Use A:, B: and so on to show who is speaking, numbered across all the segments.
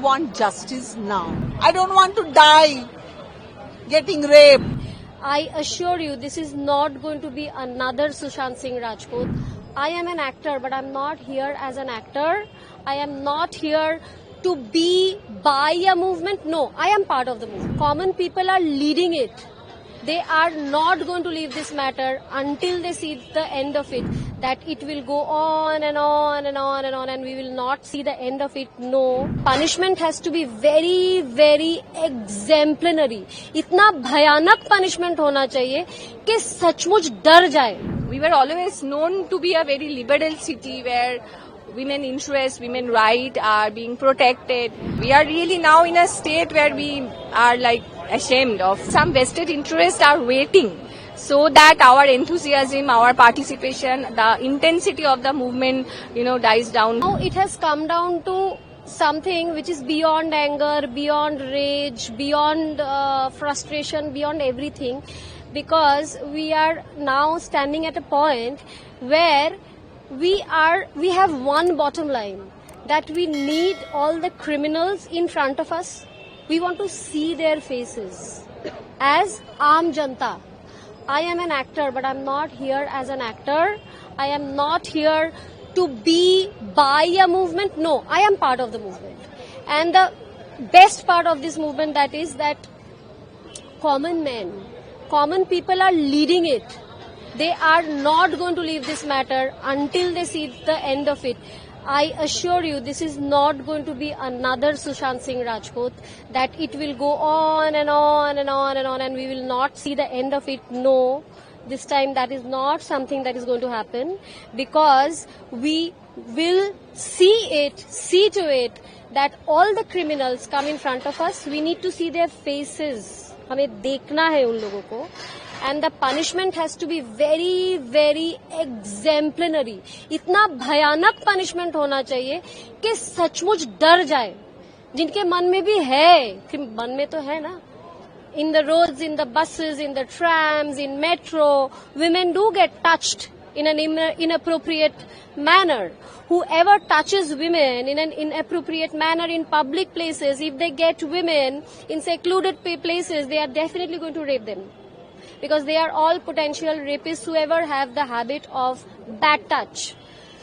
A: want justice now. I don't want to die getting raped.
B: I assure you, this is not going to be another Sushant Singh Rajput. I am an actor, but I'm not here as an actor. I am not here to be by a movement. No, I am part of the movement. Common people are leading it. They are not going to leave this matter until they see the end of it. That it will go on and on and on and on, and we will not see the end of it. No. Punishment has to be very, very exemplary. इतना भयानक punishment होना चाहिए कि सचमुच डर जाए.
C: We were always known to be a very liberal city where women interests, women rights are being protected. We are really now in a state where we are like ashamed of. Some vested interests are waiting so that our enthusiasm, our participation, the intensity of the movement, dies down.
B: Now it has come down to something which is beyond anger, beyond rage, beyond frustration, beyond everything, because we are now standing at a point where we have one bottom line, that we need all the criminals in front of us. We want to see their faces. As Aam Janta, I am an actor, but I'm not here as an actor. I am not here to be by a movement. No, I am part of the movement. And the best part of this movement that common men, common people are leading it. They are not going to leave this matter until they see the end of it. I assure you, this is not going to be another Sushant Singh Rajput, that it will go on and on and on and on, and we will not see the end of it. No, this time that is not something that is going to happen, because we will see to it that all the criminals come in front of us. We need to see their faces. हमें देखना है उन लोगों को. And the punishment has to be very, very exemplary. इतना भयानक punishment होना चाहिए कि सचमुच डर जाए. जिनके मन में भी है, मन में तो है ना. In the roads, in the buses, in the trams, in metro, women do get touched in an inappropriate manner. Whoever touches women in an inappropriate manner in public places, if they get women in secluded places, they are definitely going to rape them. Because they are all potential rapists, whoever have the habit of bad touch.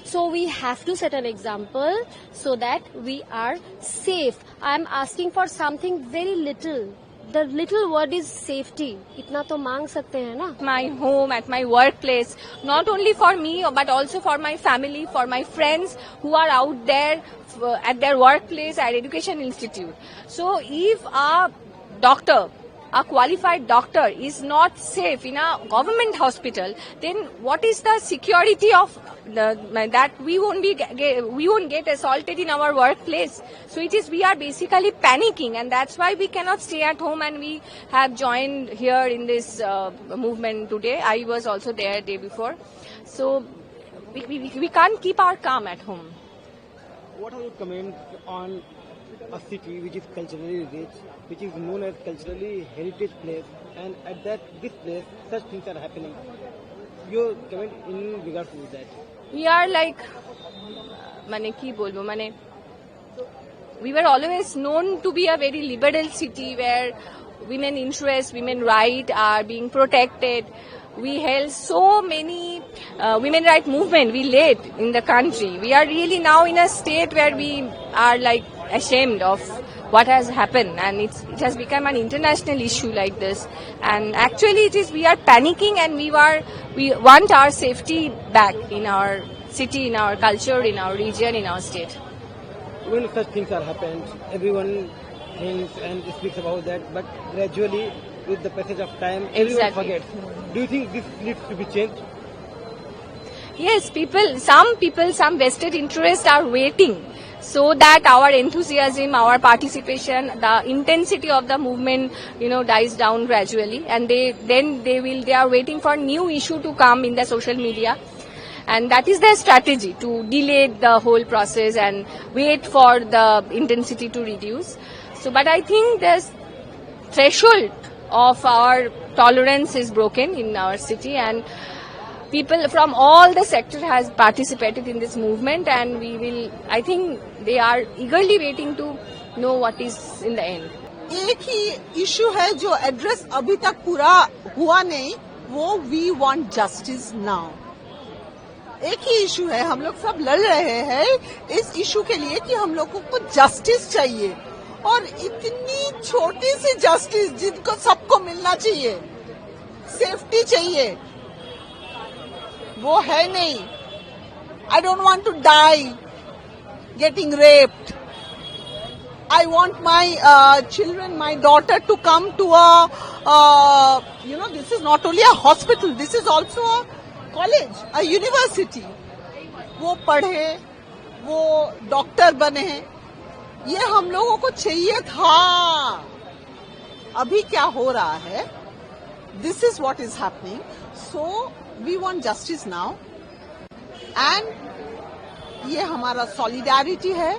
B: So we have to set an example so that we are safe. I am asking for something very little. The little word is safety. इतना तो मांग सकते हैं ना.
C: My home, at my workplace, not only for me but also for my family, for my friends who are out there at their workplace, at education institute. So if a doctor, a qualified doctor is not safe in a government hospital, then what is the security of that we won't get assaulted in our workplace? So we are basically panicking, and that's why we cannot stay at home, and we have joined here in this movement today. I was also there day before. So we can't keep our calm at home.
D: What are your comments on a city which is culturally rich, which is known as culturally heritage place, and at this place such things are happening? Your comment in regards to that?
C: We are like, we were always known to be a very liberal city where women interests, women rights are being protected. We held so many women rights movement we led in the country. We are really now in a state where we are like ashamed of what has happened, and it has become an international issue like this. And actually we are panicking, and we want our safety back in our city, in our culture, in our region, in our state.
D: When such things are happened, everyone thinks and speaks about that, but gradually with the passage of time, everyone forgets. Do you think this needs to be changed?
C: Yes, some vested interests are waiting so that our enthusiasm, our participation, the intensity of the movement, dies down gradually, and they are waiting for new issue to come in the social media, and that is their strategy, to delay the whole process and wait for the intensity to reduce. So, but I think there's threshold of our tolerance is broken in our city, and people from all the sector has participated in this movement, and I think they are eagerly waiting to know what is in the end.
A: एक ही issue है जो address अभी तक पूरा हुआ नहीं, वो we want justice now. एक ही इशू है, हम लोग सब लड़ रहे हैं इस इशू के लिए कि हम लोगों को जस्टिस चाहिए, और इतनी छोटी सी जस्टिस जिनको सबको मिलना चाहिए, सेफ्टी चाहिए, वो है नहीं। I don't want to die getting raped. I want my children, my daughter to come to this is not only a hospital, this is also a college, a university. वो पढ़े, वो डॉक्टर बने, ये हम लोगों को चाहिए था। अभी क्या हो रहा है? This is what is happening. So we want justice now. And ये हमारा solidarity है।